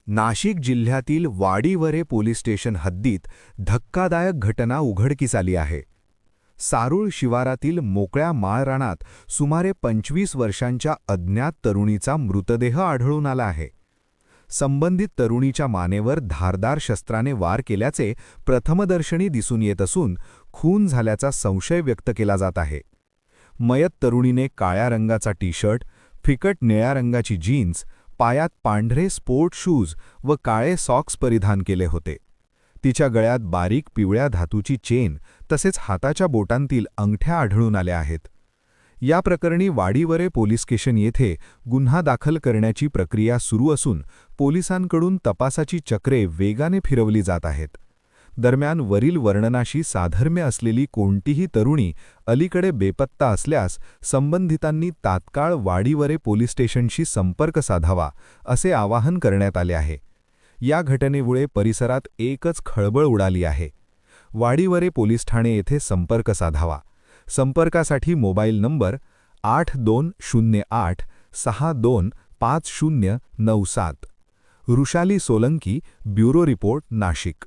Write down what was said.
नाशिक जिल्ह्यातील Wadivare police station हद्दीत धक्कादायक घटना उघडकीस आली आहे. सारूळ शिवारातील मोकळ्या माळरानात सुमारे 25 वर्षांच्या अज्ञात तरुणीचा मृतदेह आढळून आला आहे. संबंधित तरुणीच्या मानेवर धारदार शस्त्राने वार केल्याचे प्रथमदर्शनी दिसून येत असून खून झाल्याचा संशय व्यक्त केला जात आहे. मयत तरुणीने काळ्या रंगाचा टी-शर्ट, फिकट निळ्या रंगाची जीन्स, पायात पांढरे स्पोर्ट शूज व काळे सॉक्स परिधान केले होते. तिच्या गळ्यात बारीक पिवळ्या धातूची चेन तसेच हाताच्या बोटांतील अंगठ्या आढळून आल्या आहेत. या प्रकरणी वाडीवरे पोलीस स्टेशन येथे गुन्हा दाखल करण्याची प्रक्रिया सुरू असून पोलिसांकडून तपासाची चक्रे वेगाने फिरवली जात आहेत. दरम्यान वरील वर्णनाशी साधर्म्य असलेली कोणतीही तरुणी अलीकडे बेपत्ता असल्यास संबंधितांनी तात्काळ वाडीवरे पोलीस स्टेशनशी संपर्क साधावा असे आवाहन करण्यात आले आहे. या घटनेमुळे परिसरात एकच खळबळ उडाली आहे. वाडीवरे पोलीस ठाणे येथे संपर्क साधावा. संपर्कासाठी mobile number 8208625097. Rushali Solanki, bureau report, Nashik.